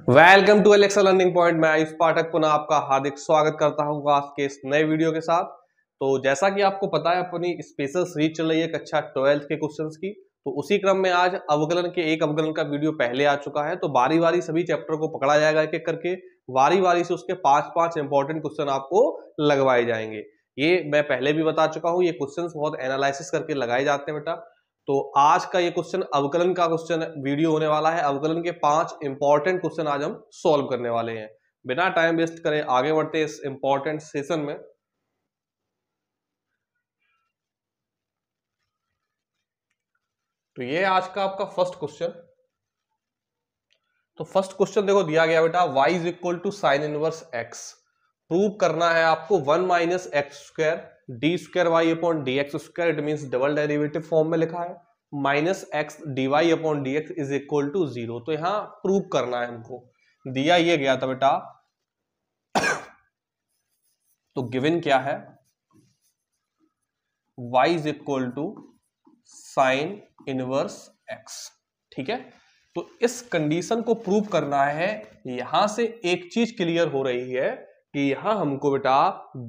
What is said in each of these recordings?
Welcome to Alexa learning point. मैं आयुष पाठक पुनः आपका हार्दिक स्वागत करता हूं आज के इस नए वीडियो के साथ। तो जैसा कि आपको पता है अपनी स्पेशल सीरीज चल रही है कक्षा 12th के क्वेश्चंस की। तो उसी क्रम में आज अवकलन के एक अवकलन का वीडियो पहले आ चुका है। तो बारी बारी सभी चैप्टर को पकड़ा जाएगा एक एक करके, बारी बारी से उसके 5-5 इंपॉर्टेंट क्वेश्चन आपको लगवाए जाएंगे। ये मैं पहले भी बता चुका हूँ, ये क्वेश्चन बहुत एनालिसिस करके लगाए जाते हैं बेटा। तो आज का ये क्वेश्चन अवकलन का क्वेश्चन वीडियो होने वाला है। अवकलन के 5 इंपॉर्टेंट क्वेश्चन आज हम सॉल्व करने वाले हैं। बिना टाइम वेस्ट करे आगे बढ़ते हैं इस इंपॉर्टेंट सेशन में। तो ये आज का आपका फर्स्ट क्वेश्चन। तो फर्स्ट क्वेश्चन देखो दिया गया बेटा, y is equal to sine inverse x। Prove करना है आपको 1 minus x square d square y upon d x square. It mean double derivative form में लिखा है minus x d y upon d x is equal to 0। तो यहां prove करना है हमको, दिया ये गया था बेटा। तो गिवन क्या है, y is equal to sine inverse x। ठीक है, तो इस कंडीशन को प्रूव करना है। यहां से एक चीज क्लियर हो रही है कि यहां हमको बेटा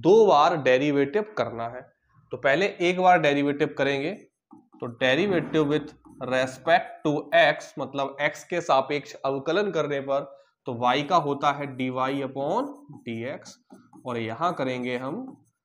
2 बार डेरिवेटिव करना है। तो पहले एक बार डेरिवेटिव करेंगे, तो derivative with respect to x मतलब x के सापेक्ष अवकलन करने पर तो y का होता है dy अपॉन dx, और यहां करेंगे हम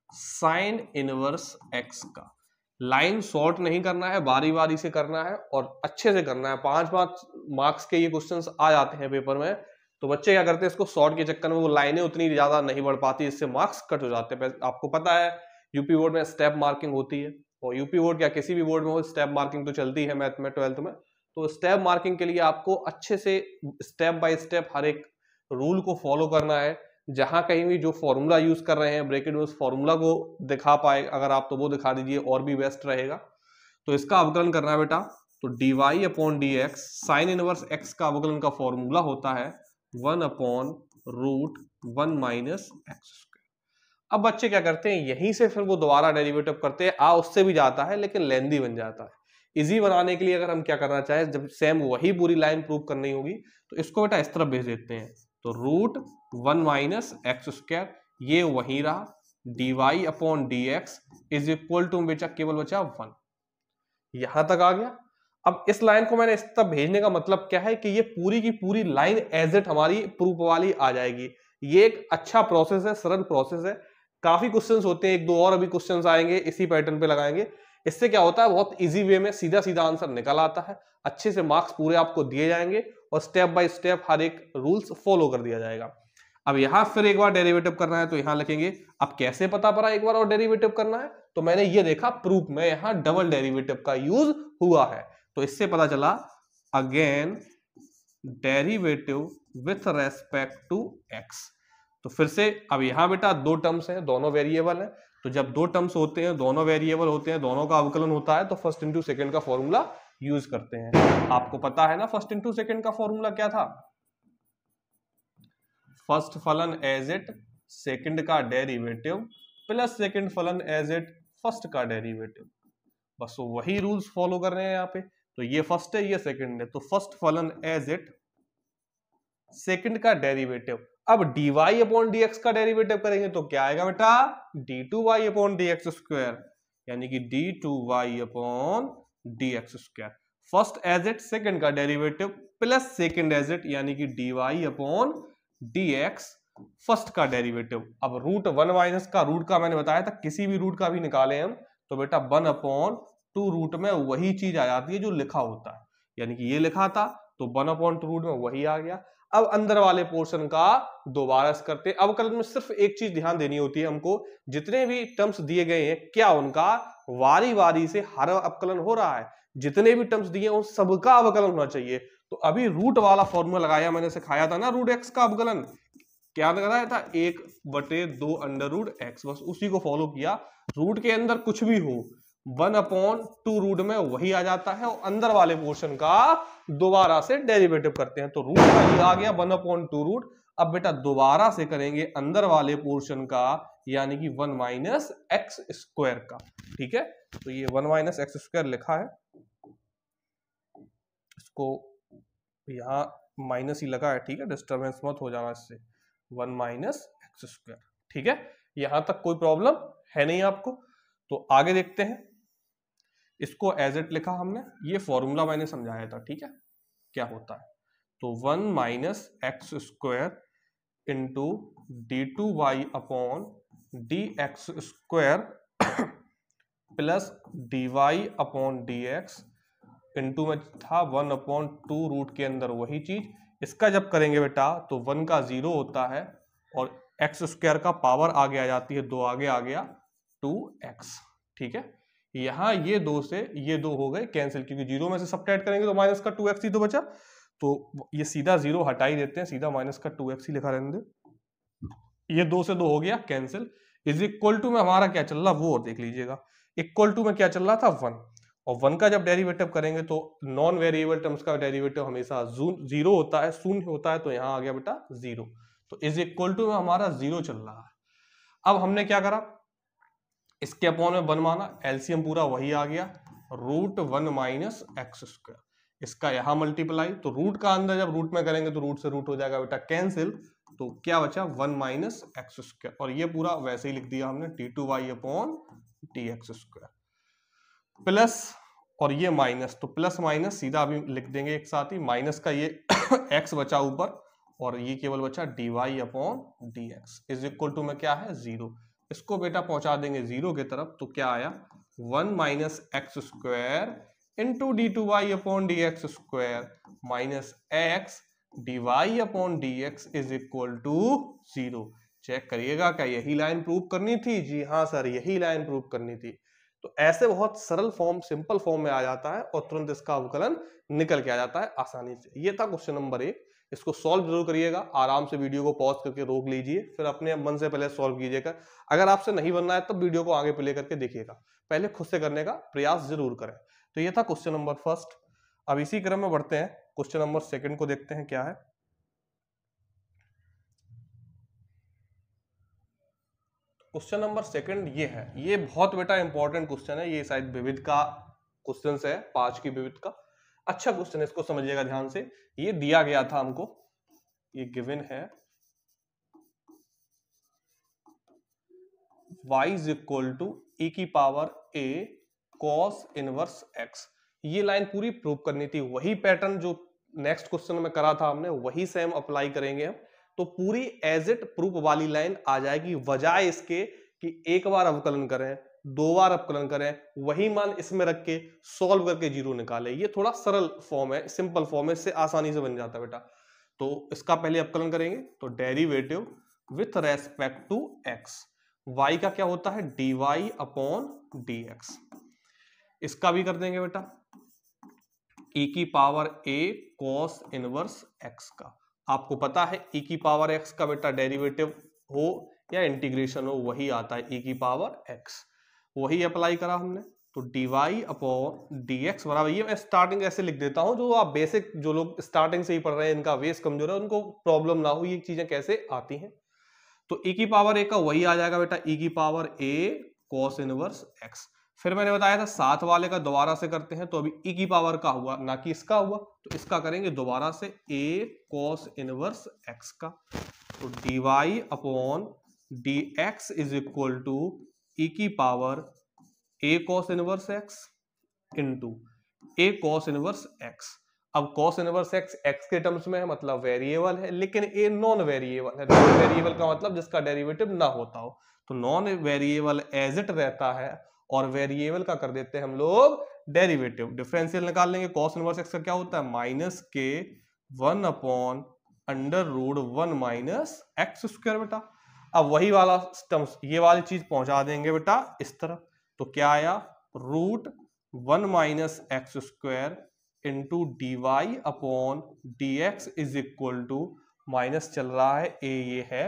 साइन इनवर्स x का। लाइन शॉर्ट नहीं करना है, बारी बारी से करना है और अच्छे से करना है। 5-5 मार्क्स के ये क्वेश्चंस आ जाते हैं पेपर में। तो बच्चे क्या करते हैं, इसको शॉर्ट के चक्कर में वो लाइनें उतनी ज्यादा नहीं बढ़ पाती, इससे मार्क्स कट हो जाते हैं। आपको पता है यूपी बोर्ड में स्टेप मार्किंग होती है, और यूपी बोर्ड क्या किसी भी बोर्ड में हो स्टेप मार्किंग तो चलती है मैथ में 12th में। तो स्टेप मार्किंग के लिए आपको अच्छे से स्टेप बाय स्टेप हर एक रूल को फॉलो करना है। जहां कहीं भी जो फॉर्मूला यूज कर रहे हैं ब्रैकेट में, उस फॉर्मूला को दिखा पाए अगर आप तो वो दिखा दीजिए, और भी बेस्ट रहेगा। तो इसका अवकलन करना है बेटा, तो d y upon d x sine inverse x का अवकलन का फॉर्मूला होता है 1 upon root 1 minus x square. अब बच्चे क्या करते हैं, यहीं से फिर वो दोबारा डेरिवेटिव करते हैं। उससे भी जाता है लेकिन लेंदी बन जाता है। इजी बनाने के लिए अगर हम क्या करना चाहें, जब सेम वही पूरी लाइन प्रूव करनी होगी तो इसको बेटा इस तरफ भेज देते हैं। तो रूट 1 माइनस एक्स स्क्वायर ये वही रहा, d y upon d x is equal to केवल बचा 1। यहां तक आ गया। अब इस लाइन को मैंने इस तरफ भेजने का मतलब क्या है कि ये पूरी की पूरी लाइन एज इट हमारी प्रूफ वाली आ जाएगी। ये एक अच्छा प्रोसेस है, सरल प्रोसेस है। काफी क्वेश्चंस होते हैं, एक दो और अभी क्वेश्चंस आएंगे इसी पैटर्न पे लगाएंगे। इससे क्या होता है, बहुत इजी वे में सीधा सीधा आंसर निकल आता है। अच्छे से मार्क्स पूरे आपको दिए जाएंगे और स्टेप बाय स्टेप हर एक रूल्स फॉलो कर दिया जाएगा। अब यहां फिर एक बार डेरिवेटिव करना है तो यहां लिखेंगे। अब कैसे पता पड़ा एक बार और डेरिवेटिव करना है, तो मैंने ये देखा प्रूफ में यहां डबल डेरिवेटिव का यूज हुआ है। तो इससे पता चला again derivative with respect to x. तो फिर से अब यहां बेटा 2 टर्म्स हैं, दोनों वेरिएबल हैं। तो जब 2 टर्म्स होते हैं, दोनों वेरिएबल होते हैं, दोनों का अवकलन होता है, तो फर्स्ट इंटू सेकंड का फॉर्मूला यूज करते हैं। आपको पता है ना फर्स्ट इंटू सेकंड का फॉर्मूला क्या था, फर्स्ट फलन एज इट सेकंड का डेरिवेटिव प्लस सेकंड फलन एज इट फर्स्ट का डेरिवेटिव। बस वही रूल्स फॉलो कर रहे हैं यहाँ पे। तो ये फर्स्ट है ये सेकंड है, तो फर्स्ट फलन एज इट सेकंड का डेरिवेटिव। अब dy अपॉन dx का डेरिवेटिव करेंगे तो क्या आएगा बेटा, d2y अपॉन dx स्क्वायर, यानी कि d2y upon dx square. First as it second का derivative plus second as it यानी कि dy अपॉन dx फर्स्ट का डेरिवेटिव। अब रूट 1 माइनस का रूट का मैंने बताया था, किसी भी रूट का भी निकाले हम तो बेटा 1 अपॉन 2 रूट में वही चीज आ जाती है जो लिखा होता है। यानी कि ये लिखा था तो 1 अपॉन 2 रूट में वही आ गया। अब अंदर वाले पोर्शन का दोबारा करते हैं। अवकलन में सिर्फ एक चीज ध्यान देनी होती है हमको, जितने भी टर्म्स दिए गए हैं क्या उनका वारी वारी से हर अवकलन हो रहा है। जितने भी टर्म्स दिए उन सबका अवकलन होना चाहिए। तो अभी रूट वाला फॉर्मूला लगाया, मैंने सिखाया था ना रूट एक्स का अवकलन क्या लगाया था, 1/2 अंडर रूट एक्स। बस उसी को फॉलो किया। रूट के अंदर कुछ भी हो 1 अपॉन 2 रूट में वही आ जाता है, और अंदर वाले पोर्शन का दोबारा से डेरिवेटिव करते हैं। तो रूट का ही आ गया 1 अपॉन 2 रूट। अब बेटा दोबारा से करेंगे अंदर वाले पोर्शन का, यानी कि 1 माइनस एक्स स्क्वायर का। ठीक है, तो ये 1 माइनस एक्स स्क्वायर लिखा है, इसको यहां माइनस ही लगा है, ठीक है, डिस्टर्बेंस मत हो जाना इससे, 1 माइनस एक्स स्क्वायर, ठीक है, यहां तक कोई प्रॉब्लम है नहीं आपको। तो आगे देखते हैं, इसको एज इट लिखा हमने, ये फॉर्मूला मैंने समझाया था, ठीक है, क्या होता है। तो 1 minus x square into d two y upon d x square plus d y upon d x into में था 1 अपॉन 2 रूट के अंदर वही चीज। इसका जब करेंगे बेटा तो 1 का 0 होता है और एक्स स्क्वायर का पावर आगे आ जाती है, 2 आगे आ गया 2x, ठीक है। यहां ये 2 से ये 2 हो गए कैंसिल, क्योंकि 0 में से सब्ट्रैक्ट करेंगे तो माइनस का 2x ही तो बचा, तो ये सीधा 0 हटा ही देते हैं, सीधा माइनस का 2x ही लिखा रहने दे। ये 2 से 2 हो गया कैंसिल, इज इक्वल टू में हमारा क्या चल रहा वो और देख लीजिएगा, इक्वल टू में क्या चल रहा था 1, और 1 का जब डेरिवेटिव करेंगे तो नॉन वेरिएबल टर्म्स का डेरिवेटिव हमेशा 0 होता है, शून्य होता है, तो यहां आ गया बेटा 0, तो इज इक्वल टू में हमारा 0 चल रहा है। अब हमने क्या करा, इसके अपॉन में 1 माना, एलसीएम पूरा वही आ गया, रूट 1 माइनस एक्स स्क्वायर, इसका यहां मल्टीप्लाई, तो रूट का अंदर जब रूट में करेंगे तो रूट से रूट हो जाएगा बेटा कैंसिल, तो क्या बचा 1 माइनस एक्स स्क्वायर, और ये पूरा वैसे ही लिख दिया हमने t two y upon t x square plus, और ये माइनस, तो प्लस माइनस सीधा अभी लिख देंगे एक साथ ही, माइनस का ये x बचा ऊपर और ये केवल बचा d y upon d x is equal to में क्या है 0, इसको बेटा पहुंचा देंगे 0 की तरफ, तो क्या आया 1 minus x square into d two y upon d x square minus x d y upon d x is equal to 0। Check करिएगा क्या यही लाइन प्रूव करनी थी, जी हाँ सर यही लाइन प्रूव करनी थी। तो ऐसे बहुत सरल फॉर्म, सिंपल फॉर्म में आ जाता है और तुरंत इसका अवकलन निकल के आ जाता है आसानी से। ये था क्वेश्चन नंबर 1, इसको सॉल्व जरूर करिएगा, आराम से वीडियो को पॉज करके रोक लीजिए, फिर अपने मन से पहले सॉल्व कीजिएगा। अगर आपसे नहीं बनना है तब वीडियो को आगे प्ले करके देखिएगा, पहले खुद से करने का प्रयास जरूर करें। तो ये था क्वेश्चन नंबर 1। अब इसी क्रम में बढ़ते हैं, क्वेश्चन नंबर 2 को देखते हैं क्या है। क्वेश्चन नंबर 2 ये है, ये बहुत बेटा इंपॉर्टेंट क्वेश्चन है, ये शायद विविध का क्वेश्चन है, 5 की विविध का। अच्छा क्वेश्चन है, इसको समझिएगा ध्यान से। ये दिया गया था हमको, ये गिवन है y is equal to e की power a cos inverse x। ये लाइन पूरी प्रूव करनी थी, वही पैटर्न जो नेक्स्ट क्वेश्चन में करा था हमने, वही सेम अप्लाई करेंगे हम। तो पूरी एज इट प्रूफ वाली लाइन आ जाएगी, बजाय इसके कि एक बार अवकलन करें, 2 बार अवकलन करें, वही मान इसमें रख के सॉल्व करके 0 निकाले। ये थोड़ा सरल फॉर्म है, सिंपल फॉर्म है, इससे आसानी से बन जाता है बेटा। तो इसका पहले अवकलन करेंगे, तो derivative with respect to x, y का क्या होता है dy अपॉन dx, इसका भी कर देंगे बेटा e की power a cos inverse x का। आपको पता है e की पावर x का बेटा डेरिवेटिव हो या इंटीग्रेशन हो वही आता है e की पावर x, वही अप्लाई करा हमने। तो dy अपॉन dx बराबर, ये मैं स्टार्टिंग ऐसे लिख देता हूं, जो आप बेसिक, जो लोग स्टार्टिंग से ही पढ़ रहे हैं, इनका बेस कमजोर है, उनको प्रॉब्लम ना हो ये चीजें कैसे आती हैं। तो e की पावर a का वही आ जाएगा बेटा e की power a cos inverse x। फिर मैंने बताया था साथ वाले का दोबारा से करते हैं, तो अभी e की पावर का हुआ ना कि इसका हुआ, तो इसका करेंगे दोबारा से a cos इनवर्स x का। तो dy upon dx is equal to e की power a cos inverse x into a cos inverse x। अब cos इनवर्स x x के टर्म्स में है, मतलब वेरिएबल है, लेकिन a नॉन वेरिएबल है। नॉन वेरिएबल का मतलब जिसका डेरिवेटिव ना होता हो, तो नॉन वेरिएबल एज इट रहता है और वेरिएबल का कर देते हैं हम लोग डेरिवेटिव। डिफरेंशियल निकाल लेंगे, cos इनवर्स x का क्या होता है माइनस के 1 upon under root 1 minus x square बेटा। अब वही वाला टर्म्स, ये वाली चीज पहुंचा देंगे बेटा इस तरफ, तो क्या आया root 1 minus x square into d y upon d x is equal to, minus चल रहा है a, ये है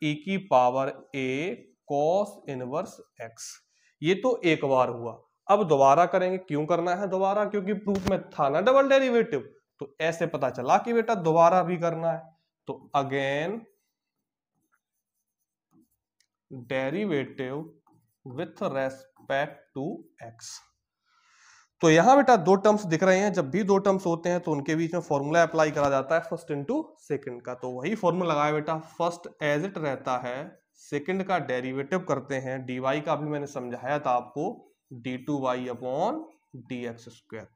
e की power a cos inverse x। ये तो एक बार हुआ, अब दोबारा करेंगे। क्यों करना है दोबारा, क्योंकि प्रूफ में था ना डबल डेरिवेटिव, तो ऐसे पता चला कि बेटा दोबारा भी करना है। तो again derivative with respect to x, तो यहां बेटा दो टर्म्स दिख रहे हैं, जब भी दो टर्म्स होते हैं तो उनके बीच में फॉर्मूला अप्लाई करा जाता है फर्स्ट इंटू सेकेंड का। तो वही फॉर्मूला लगाया बेटा, फर्स्ट एज इट रहता है, सेकेंड का डेरिवेटिव करते हैं, dy का भी मैंने समझाया था आपको, d2y upon dx square,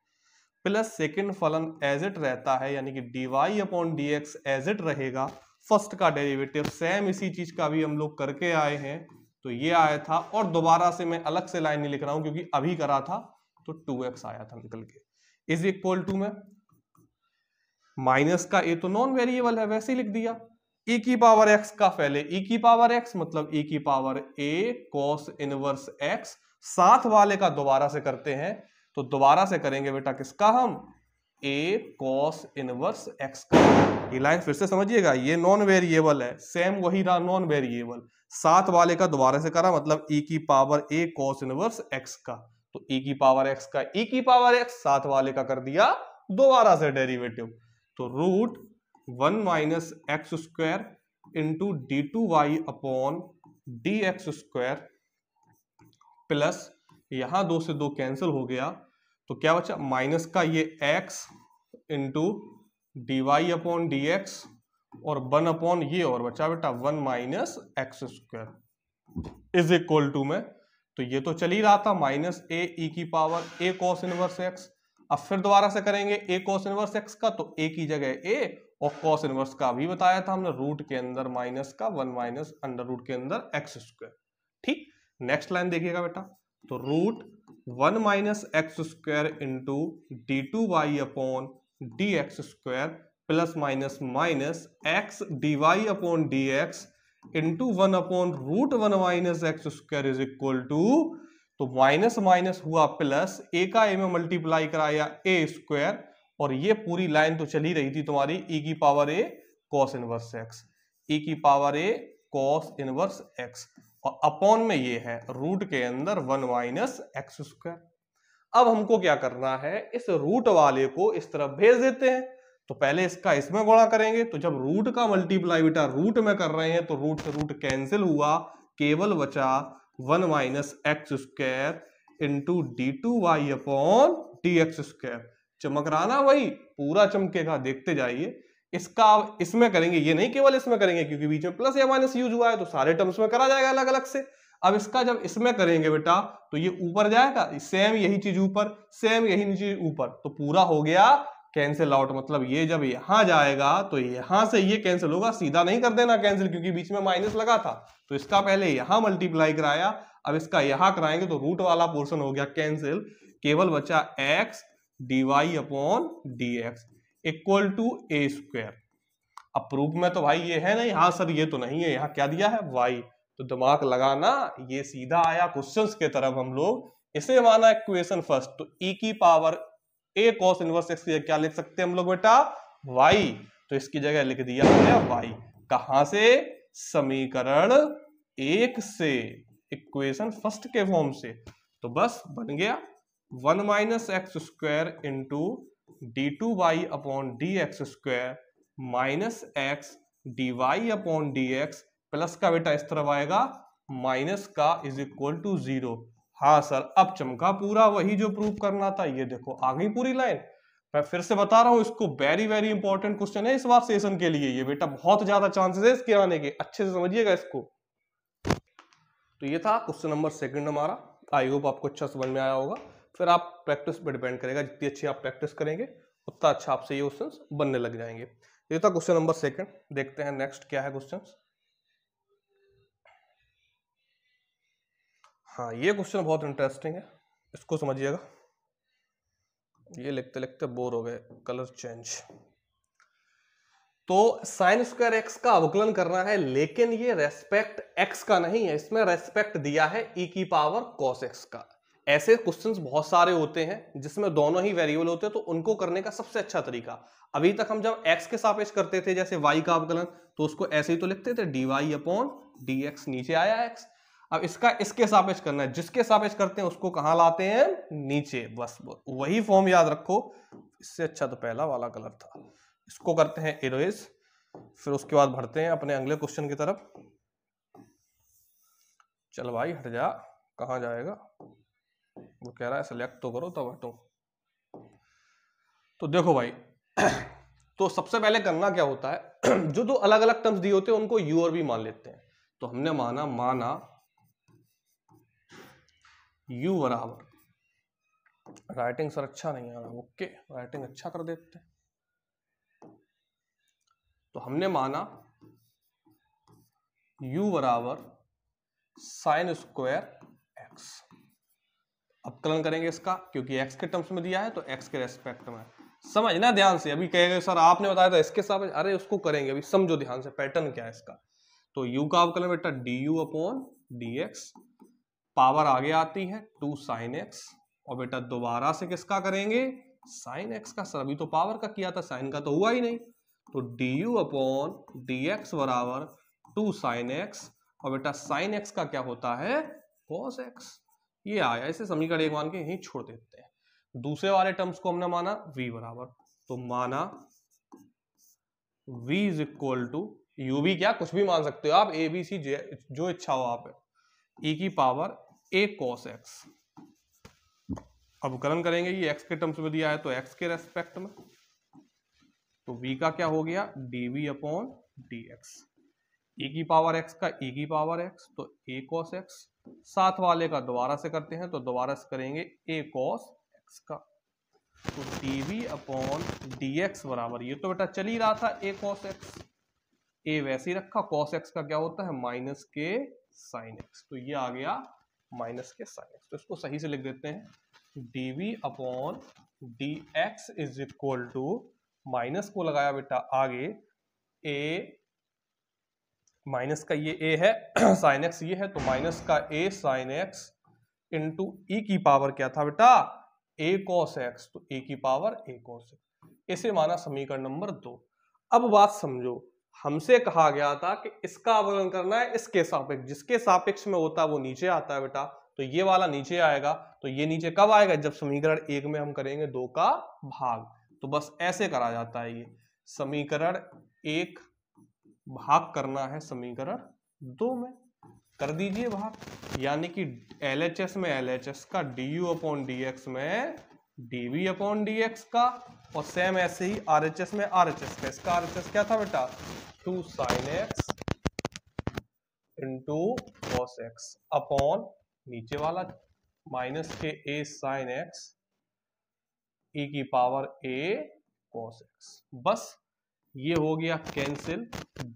plus second फलन एज इट रहता है, यानी कि dy upon dx as it रहेगा, फर्स्ट का डेरिवेटिव सेम इसी चीज का भी हम लोग करके आए हैं, तो ये आया था। और दोबारा से मैं अलग से लाइन नहीं लिख रहा हूं क्योंकि अभी करा था तो 2x आया था निकल के, इज इक्वल टू में माइनस का ए तो नॉन वेरिएबल है वैसे ही लिख दिया, e की पावर x का पहले e की पावर x मतलब e की power a cos inverse x, साथ वाले का दोबारा से करते हैं, तो दोबारा से करेंगे बेटा किसका, हम a cos इनवर्स x का। ये लाइन फिर से समझिएगा, ये नॉन वेरिएबल है, सेम वही रहा नॉन वेरिएबल, साथ वाले का दोबारा से करा मतलब e की power a cos inverse x का, तो e की पावर x का e की पावर x, साथ वाले का कर दिया दोबारा से डेरिवेटिव, तो root 1 minus x square into d two y upon d x square, plus यहां 2 से 2 कैंसिल हो गया, तो क्या बचा माइनस का ये x into d y upon d x, और 1 अपॉन ये और बचा बेटा 1 minus x square is equal to में, तो ये तो चल ही रहा था माइनस ए ई की पावर ए कॉस इनवर्स एक्स। अब फिर दोबारा से करेंगे ए कॉस इनवर्स एक्स का, तो ए की जगह ए और कॉस इनवर्स का भी बताया था हमने, रूट के अंदर माइनस का 1 माइनस अंडर रूट के अंदर एक्स स्क्वायर। ठीक, नेक्स्ट लाइन देखिएगा बेटा, तो root 1 minus x square into d two y upon d x square plus minus minus x d y upon d x into 1 upon root 1 minus x square is equal to, तो minus minus हुआ plus, a का a में multiply कराया ए square, और ये पूरी line तो चली रही थी तुम्हारी e की power a cos inverse x, e की power a cos inverse x, और अपॉन में ये है रूट के अंदर 1 माइनस एक्स स्क्वायर। अब हमको क्या करना है, इस रूट वाले को इस तरफ भेज देते हैं, तो पहले इसका इसमें गुणा करेंगे, तो जब रूट का मल्टीप्लाई बेटा रूट में कर रहे हैं तो रूट से रूट कैंसिल हुआ, केवल बचा 1 minus x square into d two y upon d x square. चमकराना वही पूरा चमकेगा, देखते जाइए। इसका इसमें करेंगे, ये नहीं केवल इसमें करेंगे क्योंकि बीच में प्लस या माइनस यूज हुआ है, तो सारे टर्म्स में करा जाएगा अलग अलग से। अब इसका जब इसमें करेंगे बेटा तो ये ऊपर जाएगा, सेम यही चीज ऊपर, सेम यही चीज ऊपर, तो पूरा हो गया कैंसिल आउट, मतलब ये जब यहां जाएगा तो यहां से ये कैंसिल होगा, सीधा नहीं कर देना कैंसिल क्योंकि बीच में माइनस लगा था, तो इसका पहले यहां मल्टीप्लाई कराया, अब इसका यहां कराएंगे तो रूट वाला पोर्शन हो गया कैंसिल, केवल बचा x d y upon d x equal to a square. अब प्रूफ में तो भाई ये है नहीं, हाँ सर ये तो नहीं है, यहाँ क्या दिया है y, तो दिमाग लगाना, ये सीधा आया क्वेश्चंस के तरफ हम लोग, इसे माना इक्वेशन फर्स्ट, तो e की power a cos inverse x क्या लिख सकते हैं हम लोग बेटा y, तो इसकी जगह लिख दिया है y, कहां से, समीकरण 1 से, इक्वेशन फर्स्ट के फॉर्म से, तो बस बन गया 1 minus x square into d two y upon d x square minus x d y upon d x, plus का बेटा इस तरफ आएगा माइनस का इज इक्वल टू 0। हाँ सर अब चमका पूरा, वही जो प्रूव करना था, ये देखो आ गई पूरी लाइन। मैं फिर से बता रहा हूं, इसको वेरी वेरी इंपॉर्टेंट क्वेश्चन है इस बार सेशन के लिए, ये बेटा बहुत ज्यादा चांसेस है इसके आने के, अच्छे से समझिएगा इसको। तो ये था क्वेश्चन नंबर सेकंड हमारा, आई होप आपको अच्छा समझ में आया होगा। फिर आप प्रैक्टिस पे डिपेंड करेगा, जितनी अच्छी आप प्रैक्टिस करेंगे उतना अच्छा आपसे ये क्वेश्चंस बनने लग जाएंगे। ये था क्वेश्चन नंबर सेकंड, देखते हैं नेक्स्ट क्या है क्वेश्चंस। हाँ ये क्वेश्चन बहुत इंटरेस्टिंग है, इसको समझिएगा। ये लिखते लिखते बोर हो गए, कलर चेंज। तो साइन स्क्वायर एक्स का अवकलन करना है, लेकिन ये रेस्पेक्ट एक्स का नहीं है, इसमें रेस्पेक्ट दिया है e की पावर cos एक्स का। ऐसे क्वेश्चंस बहुत सारे होते हैं जिसमें दोनों ही वेरिएबल होते हैं, तो उनको करने का सबसे अच्छा तरीका, अभी तक हम जब x के सापेक्ष करते थे जैसे y का अवकलन, तो उसको ऐसे ही तो लिखते थे dy अपॉन dx, नीचे आया x। अब इसका इसके सापेक्ष करना है, जिसके सापेक्ष करते हैं उसको कहां लाते हैं, नीचे, बस वही फॉर्म याद रखो। इससे अच्छा तो पहला वाला कलर था। इसको करते हैं इरेज, फिर उसके बाद बढ़ते हैं अपने अगले क्वेश्चन की तरफ। चल भाई हट जा, कहां जाएगा, वो कह रहा है सेलेक्ट तो करो तब हटो। तो देखो भाई तो सबसे पहले करना क्या होता है जो दो अलग अलग टर्म्स दिए होते हैं उनको यू और वी मान लेते हैं। तो हमने माना यू बराबर, राइटिंग सर अच्छा नहीं आ रहा, ओके राइटिंग अच्छा कर देते हैं। तो हमने माना u बराबर साइन स्क्वायर एक्स। अवकलन करेंगे इसका, क्योंकि x के टर्म्स में दिया है तो x के रेस्पेक्ट में। समझना ध्यान से, अभी कहेंगे सर आपने बताया था इसके साथ, अरे उसको करेंगे, अभी समझो ध्यान से पैटर्न क्या है इसका। तो u का अवकलन बेटा du अपॉन dx, पावर आगे आती है 2 साइन एक्स, और बेटा दोबारा से किसका करेंगे, साइन एक्स का। सर अभी तो पावर का किया था, साइन का तो हुआ ही नहीं। तो du अपॉन dx बराबर 2 साइन एक्स, और बेटा साइन एक्स का क्या होता है, cos x। ये आया, इसे समीकरण एक मान के यहीं छोड़ देते हैं। दूसरे वाले टर्म्स को हमने माना v बराबर, तो माना v is equal to, u भी क्या कुछ भी मान सकते हो आप, ए बी सी जो इच्छा हो आप, e की पावर a cos x। अवकलन करेंगे, ये x के टर्म्स में दिया है तो x के रेस्पेक्ट में, तो v का क्या हो गया dv अपॉन dx, e की पावर x का e की पावर x, तो a cos x। साथ वाले का दोबारा से करते हैं, तो दोबारा से करेंगे a cos x का, तो dv अपॉन dx बराबर, ये तो बेटा चल ही रहा था a cos x, a वैसे ही रखा, cos x का क्या होता है माइनस के साइन x, तो ये आ गया माइनस के साइन x। तो इसको सही से लिख देते हैं, dv अपॉन dx is equal to, minus को लगाया बेटा आगे, a माइनस का ये a है साइन x ये है, तो माइनस का a sine x into e की पावर क्या था बेटा a cos x, तो a की पावर a cos x। इसे माना समीकरण नंबर 2। अब बात समझो, हमसे कहा गया था कि इसका अवकलन करना है इसके सापेक्ष, जिसके सापेक्ष में होता है वो नीचे आता है बेटा, तो ये वाला नीचे आएगा। तो ये नीचे कब आएगा, जब समीकरण 1 में हम करेंगे 2 का भाग। तो बस ऐसे करा जाता है, ये समीकरण 1 भाग करना है समीकरण 2 में, कर दीजिए भाग, यानी कि LHS में LHS का, du अपॉन dx में dv अपॉन dx का, और सेम ऐसे ही RHS में RHS का। इसका RHS क्या था बेटा 2 sin x into cos x upon नीचे वाला माइनस के a sin x e की पावर a cos x। बस ये हो गया कैंसिल,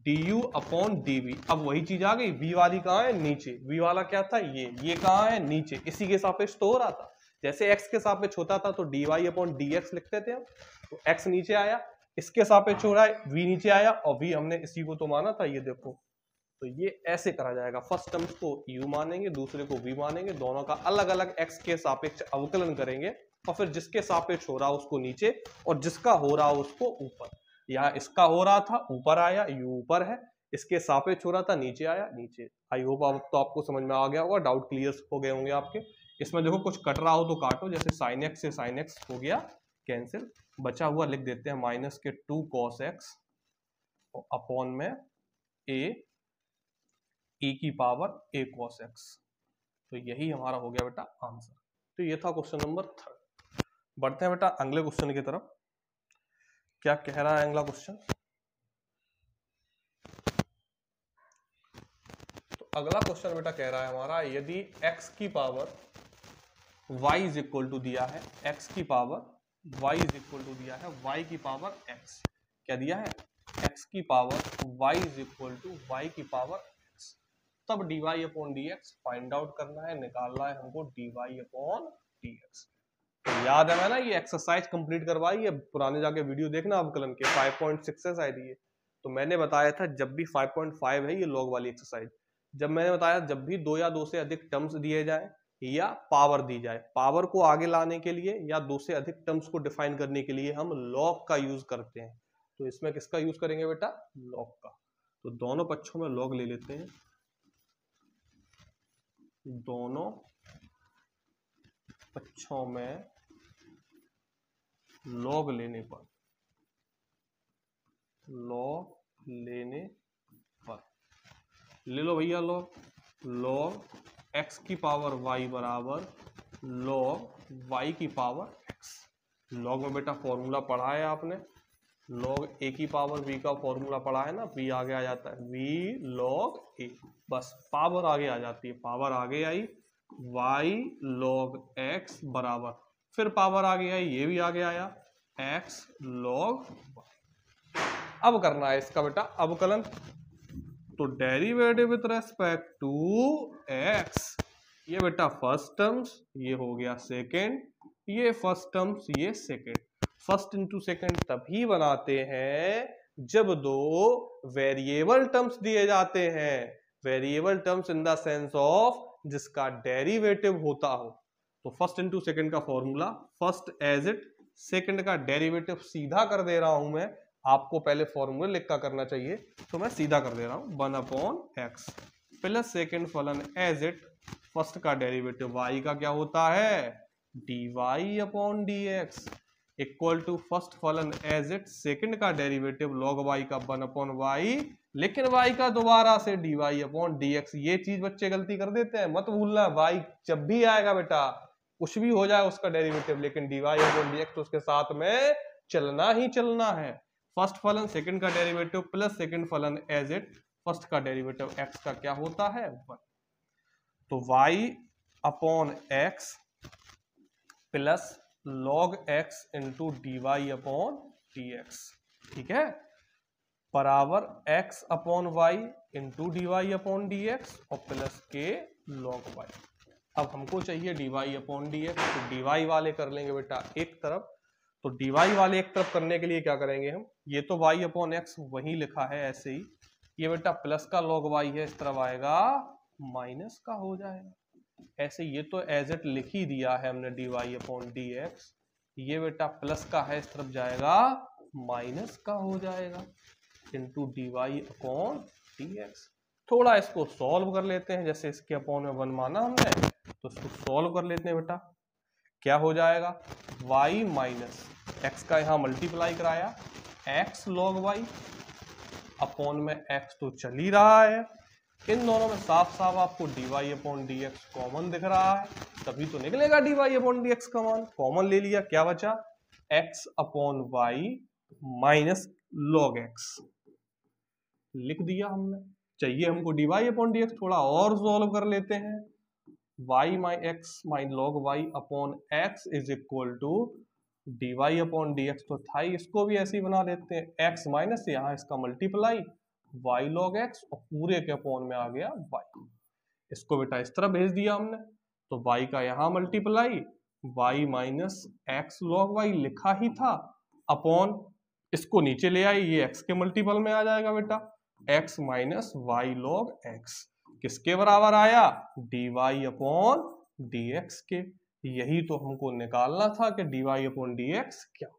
du अपॉन dv। अब वही चीज आ गई, v वाली कहाँ है नीचे, v वाला क्या था ये कहाँ है नीचे, इसी के सापेक्ष तो हो रहा था। जैसे x के सापेक्ष होता था तो dy अपॉन dx लिखते थे हम, तो x नीचे आया, इसके सापेक्ष हो रहा है v नीचे आया, और v हमने इसी को तो माना था, ये देखो। तो ये ऐसे करा जाएगा, फर्स्ट टर्म्स को u मानेंगे, दूसरे को v मानेंगे, दोनों का अलग अलग x के सापेक्ष अवकलन करेंगे, और फिर जिसके सापेक्ष हो रहा है उसको नीचे, और जिसका हो रहा है उसको ऊपर। यहाँ इसका हो रहा था ऊपर आया, यू ऊपर है, इसके सापेक्ष हो रहा था नीचे आया नीचे। आई होप अब तो आपको समझ में आ गया होगा, डाउट क्लियर हो गए होंगे आपके। इसमें देखो कुछ कट रहा हो तो काटो, जैसे साइन एक्स से साइन एक्स हो गया कैंसिल, बचा हुआ लिख देते हैं माइनस के 2 cos x अपॉन में a e की पावर a cos x। तो यही हमारा हो गया बेटा आंसर। तो ये था क्वेश्चन नंबर 3। बढ़ते हैं बेटा अगले क्वेश्चन की तरफ। क्या कह रहा है अगला क्वेश्चन, तो अगला क्वेश्चन बेटा कह रहा है हमारा, यदि x की power y is equal to दिया है, x की power y is equal to दिया है y की पावर x, क्या दिया है x की power y is equal to y की पावर x, तब dy upon dx find out करना है, निकालना है हमको dy अपॉन dx। तो याद है मैंने ये एक्सरसाइज कंप्लीट करवाई है, पुराने जाके वीडियो देखना अवकलन के 5.6 से शायद ये, तो मैंने बताया था जब भी 5.5 है ये लॉग वाली एक्सरसाइज, जब मैंने बताया जब भी 2 या 2 से अधिक टर्म्स दिए जाए या पावर दी जाए, पावर को आगे लाने के लिए या 2 से अधिक टर्म्स को डिफाइन करने के लिए हम लॉग का यूज करते हैं। तो इसमें किसका यूज करेंगे बेटा, लॉग का। तो दोनों पक्षों में लॉग ले लेते हैं, दोनों पक्षों में लॉग लेने पर, लॉग लेने पर ले लो भैया लॉग, लॉग x की पावर y बराबर लॉग y की पावर x, लॉग में बेटा फॉर्मूला पढ़ा है आपने, लॉग ए की पावर बी का फॉर्मूला पढ़ा है ना, बी आगे आ जाता है वी लॉग ए, बस पावर आगे आ जाती है, पावर आगे आई y log x बराबर, फिर पावर आगे आई, ये भी आगे आया x log y। अब करना है इसका बेटा अवकलन, तो derivative with respect to x, ये बेटा फर्स्ट टर्म्स, ये हो गया सेकेंड, ये फर्स्ट टर्म्स, ये सेकेंड। फर्स्ट इंटू सेकेंड तभी बनाते हैं जब दो वेरिएबल टर्म्स दिए जाते हैं, variable terms in the sense of जिसका डेरिवेटिव होता हो। तो फर्स्ट इंटू सेकेंड का formula first as it, second का डेरिवेटिव सीधा कर दे रहा हूं मैं, आपको पहले फॉर्मूला लिख कर करना चाहिए तो मैं सीधा कर दे रहा हूं, 1/x प्लस सेकेंड फलन एज इट, फर्स्ट का डेरिवेटिव y का क्या होता है dy/dx इक्वल टू फर्स्ट फलन एज इट, सेकेंड का डेरिवेटिव log y का 1/y, लेकिन y का दोबारा से dy/dx। ये चीज बच्चे गलती कर देते हैं, मत भूलना y जब भी आएगा बेटा कुछ भी हो जाए उसका डेरिवेटिव, लेकिन dy/dx तो उसके साथ में चलना ही चलना है। फर्स्ट फलन सेकंड का डेरिवेटिव प्लस सेकंड फलन एज इट, फर्स्ट का डेरिवेटिव x का क्या होता है 1, तो y/x plus log x into dy/dx, ठीक है, बराबर x/y इंटू dy/dx और प्लस के log y। अब हमको चाहिए dy/dx, तो dy वाले कर लेंगे बेटा एक तरफ, तो dy वाले एक तरफ करने के लिए क्या करेंगे हम, ये तो y/x वही लिखा है ऐसे ही, ये बेटा प्लस का log y है, इस तरफ आएगा माइनस का हो जाएगा, ऐसे ये तो एज इट लिख ही दिया है हमने dy/dx, ये बेटा प्लस का है इस तरफ जाएगा माइनस का हो जाएगा इंटू dy/dx। थोड़ा इसको सॉल्व कर लेते हैं, जैसे इसके अपॉन में 1 माना हमने तो इसको सॉल्व कर लेते हैं बेटा, क्या हो जाएगा y माइनस x का यहाँ मल्टीप्लाई कराया x log y अपॉन में x तो चल ही रहा है, इन दोनों में साफ साफ आपको dy/dx कॉमन दिख रहा है, तभी तो निकलेगा dy/dx का मान, कॉमन ले लिया, क्या बचा x/y माइनस log x लिख दिया हमने। चाहिए हमको dy/dx, थोड़ा और सॉल्व कर लेते हैं, y माइन x माइन log y upon x is equal to dy/dx तो था ही, इसको भी ऐसे ही बना देते हैं, x माइनस यहाँ इसका मल्टीप्लाई y log x और पूरे के अपॉन में आ गया y, इसको बेटा इस तरह भेज दिया हमने, तो y का यहाँ multiply y minus x log y लिखा ही था अपॉन, इसको नीचे ले आए, ये x के मल्टीपल में आ जाएगा बेटा, x minus y log x किसके बराबर आया dy/dx के, यही तो हमको निकालना था कि dy/dx क्या।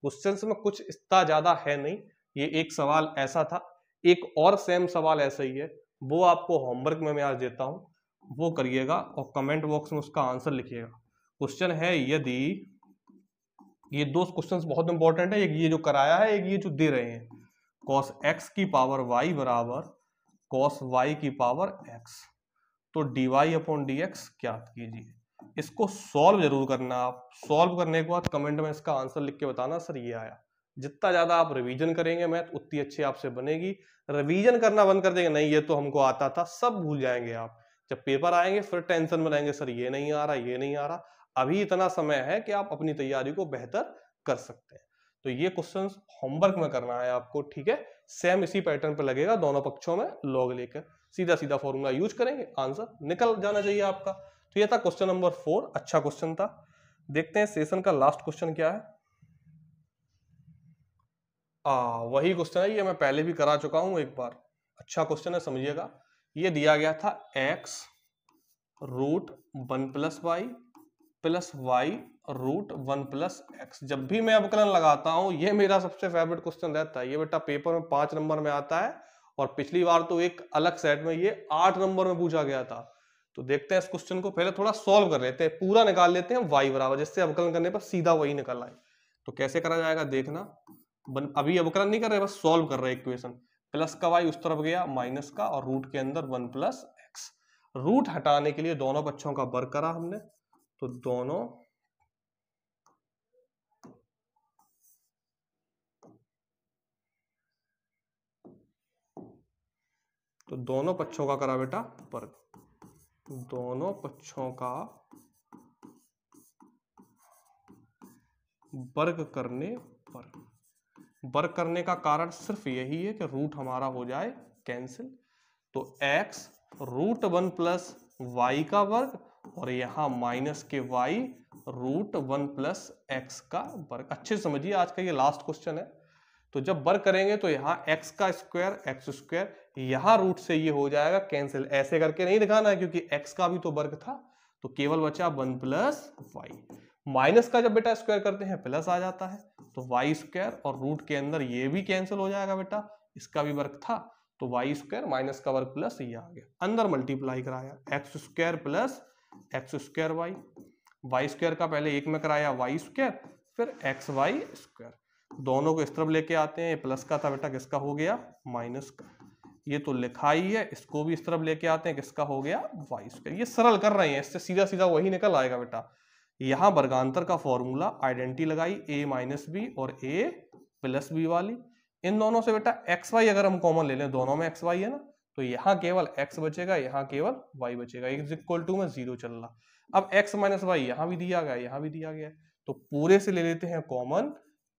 क्वेश्चन में कुछ इतना ज्यादा है नहीं, ये एक सवाल ऐसा था, एक और सेम सवाल ऐसा ही है, वो आपको होमवर्क में मैं आज देता हूं, वो करिएगा और कमेंट बॉक्स में उसका आंसर लिखिएगा। क्वेश्चन है यदि, ये दो क्वेश्चंस बहुत इंपॉर्टेंट है, एक ये जो कराया है, एक ये जो दे रहे हैं, cos x की पावर y बराबर cos y की पावर x, तो dy/dx ज्ञात कीजिए। इसको सॉल्व जरूर करना, आप सॉल्व करने के बाद कमेंट में इसका आंसर लिख के बताना सर ये आया। जितना ज्यादा आप रिवीजन करेंगे मैथ उतनी अच्छी आपसे बनेगी, रिवीजन करना बंद कर देंगे नहीं ये तो हमको आता था, सब भूल जाएंगे आप, जब पेपर आएंगे फिर टेंशन में रहेंगे सर ये नहीं आ रहा, ये नहीं आ रहा। अभी इतना समय है कि आप अपनी तैयारी को बेहतर कर सकते हैं। तो ये क्वेश्चंस होमवर्क में करना है आपको, ठीक है, सेम इसी पैटर्न पे लगेगा, दोनों पक्षों में लॉग लेकर सीधा सीधा फॉर्मूला यूज करेंगे, आंसर निकल जाना चाहिए आपका। तो ये था क्वेश्चन नंबर 4, अच्छा क्वेश्चन था। देखते हैं सेशन का लास्ट क्वेश्चन क्या है। वही क्वेश्चन है, ये मैं पहले भी करा चुका हूं एक बार, अच्छा क्वेश्चन है, समझिएगा। ये दिया गया था x root 1 plus y plus y root 1 plus x. जब भी मैं अवकलन लगाता हूं ये मेरा सबसे फेवरेट क्वेश्चन रहता है, ये बेटा पेपर में 5 नंबर में आता है, और पिछली बार तो एक अलग सेट में ये 8 नंबर में पूछा गया था। तो देखते हैं इस क्वेश्चन को, पहले थोड़ा सॉल्व कर लेते हैं, पूरा निकाल लेते हैं y बराबर, जिससे अवकलन करने पर सीधा वही निकल आए। तो कैसे करा जाएगा देखना, अभी अवकलन नहीं कर रहे, बस सॉल्व कर रहे इक्वेशन। प्लस का y उस तरफ गया, माइनस का, और रूट के अंदर 1 प्लस एक्स। रूट हटाने के लिए दोनों पक्षों का वर्ग करा हमने, तो दोनों तो दोनों पक्षों का करा बेटा वर्ग, दोनों पक्षों का वर्ग करने पर। वर्ग करने का कारण सिर्फ यही है कि रूट हमारा हो जाए कैंसिल। तो x रूट 1 प्लस वाई का वर्ग और यहाँ माइनस के y रूट 1 प्लस एक्स का वर्ग। अच्छे से समझिए, आज का ये लास्ट क्वेश्चन है। तो जब वर्ग करेंगे तो यहाँ x का स्क्वायर एक्स स्क्वायर, यहाँ रूट से ये हो जाएगा कैंसिल। ऐसे करके नहीं दिखाना है क्योंकि x का भी तो वर्ग था, तो केवल बचा 1 प्लस वाई। माइनस का जब बेटा स्क्वायर करते हैं प्लस आ जाता है, तो वाई स्क्वायर और रूट के अंदर ये भी कैंसिल हो जाएगा बेटा, इसका भी वर्ग था, तो वाई स्क्वायर माइनस का वर्ग प्लस ये आ गया। अंदर मल्टीप्लाई कराया x square plus x square y, y square का पहले एक में कराया वाई स्क्वायर, फिर एक्स वाई स्क्वायर, दोनों को इस तरफ लेके आते हैं। प्लस का था बेटा, किसका हो गया माइनस का, ये तो लिखा ही है, इसको भी इस तरफ लेके आते हैं, किसका हो गया वाई स्क्वायर। ये सरल कर रहे हैं, इससे सीधा सीधा वही निकल आएगा बेटा। यहाँ वर्गांतर का फॉर्मूला आइडेंटिटी लगाई a माइनस बी और a प्लस बी वाली, इन दोनों से बेटा एक्स वाई अगर हम कॉमन ले लें, दोनों में एक्स वाई है ना, तो यहाँ केवल x बचेगा, यहाँ केवल y बचेगा, इज इक्वल टू में 0 चल रहा। अब x माइनस वाई यहाँ भी दिया गया, यहाँ भी दिया गया, तो पूरे से ले लेते हैं कॉमन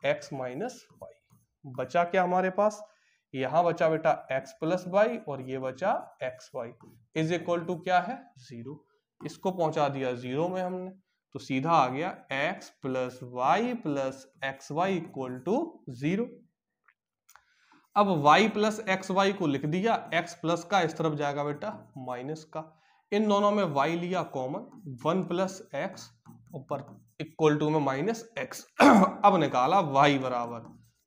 x माइनस वाई। बचा क्या हमारे पास, यहाँ बचा बेटा x प्लस वाई और ये बचा x y, is equal to क्या है 0। इसको पहुंचा दिया 0 में हमने, तो सीधा आ गया x plus y plus x y equal to 0। अब y प्लस एक्स वाई को लिख दिया, x प्लस का इस तरफ जाएगा बेटा माइनस का, इन दोनों में y लिया कॉमन, 1 प्लस एक्स ऊपर इक्वल टू में माइनस एक्स। अब निकाला y बराबर,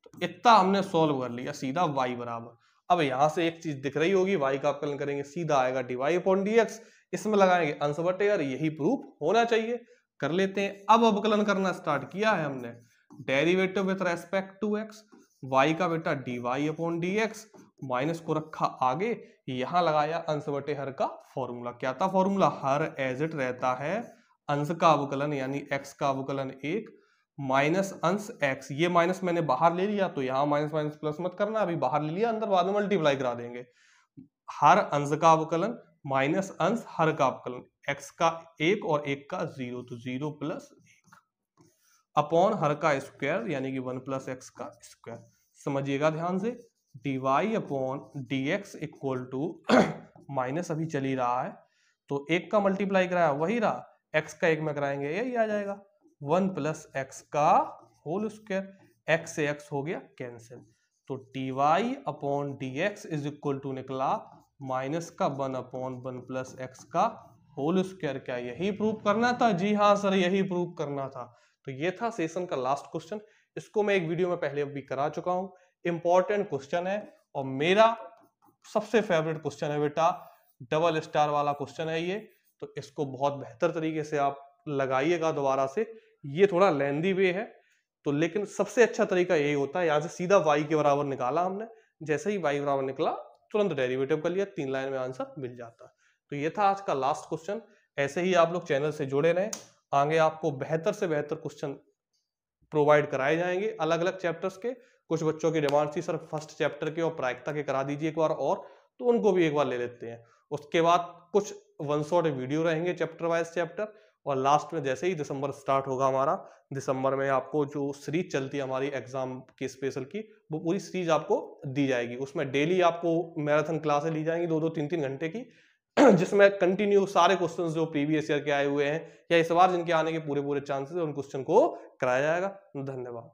तो इतना हमने सॉल्व कर लिया, सीधा y बराबर। अब यहां से एक चीज दिख रही होगी, y का अवकलन करेंगे सीधा आएगा dy अपॉन dx, इसमें लगाएंगे अंश बटे, यार यही प्रूफ होना चाहिए, कर लेते हैं। अब अवकलन करना स्टार्ट किया है हमने, derivative with respect to x, y का बेटा dy अपॉन dx, माइनस को रखा आगे, यहां लगाया अंश बटे हर का फॉर्मूला। क्या था फॉर्मूला, हर एज इट रहता है अंश का अवकलन यानी x का अवकलन 1 माइनस अंश x, ये माइनस मैंने बाहर ले लिया, तो यहाँ माइनस माइनस प्लस मत करना, अभी बाहर ले लिया, अंदर बाद में मल्टीप्लाई करा देंगे। हर अंश का अवकलन माइनस अंश हर का अवकलन, x का 1 और 1 का 0, तो 0 प्लस 1 अपॉन हर का स्क्वायर यानी कि 1 प्लस एक्स का स्क्वायर। समझिएगा ध्यान से, dy upon dx equal to minus अभी चल ही रहा है, तो 1 का मल्टीप्लाई कराया वही रहा, x का 1 में कराएंगे यही आ जाएगा, 1 प्लस एक्स का होल स्क्वायर, x से x हो गया कैंसिल, तो dy upon dx is equal to निकला माइनस का 1 अपॉन 1 प्लस एक्स का होल स्क्वायर। क्या यही प्रूव करना था? जी हाँ सर, यही प्रूव करना था। तो ये था सेशन का लास्ट क्वेश्चन, इसको मैं एक वीडियो में पहले भी करा चुका हूं। इंपॉर्टेंट क्वेश्चन है और मेरा सबसे फेवरेट क्वेश्चन है बेटा, डबल स्टार वाला क्वेश्चन है ये, तो इसको बहुत बेहतर तरीके से आप लगाइएगा दोबारा से। ये थोड़ा लेंदी वे है, तो लेकिन सबसे अच्छा तरीका यही होता है, यहाँ से सीधा y के बराबर निकाला हमने, जैसे ही y बराबर निकला तुरंत डेरिवेटिव कर लिया, 3 लाइन में आंसर मिल जाता है। तो ये था आज का लास्ट क्वेश्चन। ऐसे ही आप लोग चैनल से जुड़े रहें, आगे आपको बेहतर से बेहतर क्वेश्चन प्रोवाइड कराए जाएंगे अलग अलग चैप्टर्स के। कुछ बच्चों की डिमांड थी सर फर्स्ट चैप्टर के और प्रायिकता के करा दीजिए एक बार और, तो उनको भी एक बार ले लेते हैं। उसके बाद कुछ वन शॉट वीडियो रहेंगे चैप्टर वाइज चैप्टर, और लास्ट में जैसे ही दिसंबर स्टार्ट होगा हमारा, दिसंबर में आपको जो सीरीज चलती है हमारी एग्जाम की स्पेशल की, वो पूरी सीरीज आपको दी जाएगी। उसमें डेली आपको मैराथन क्लासें ली जाएंगी 2-2, 3-3 घंटे की, जिसमें कंटिन्यू सारे क्वेश्चंस जो प्रीवियस ईयर के आए हुए हैं या इस बार जिनके आने के पूरे चांसेस हैं उन क्वेश्चन को कराया जाएगा। धन्यवाद।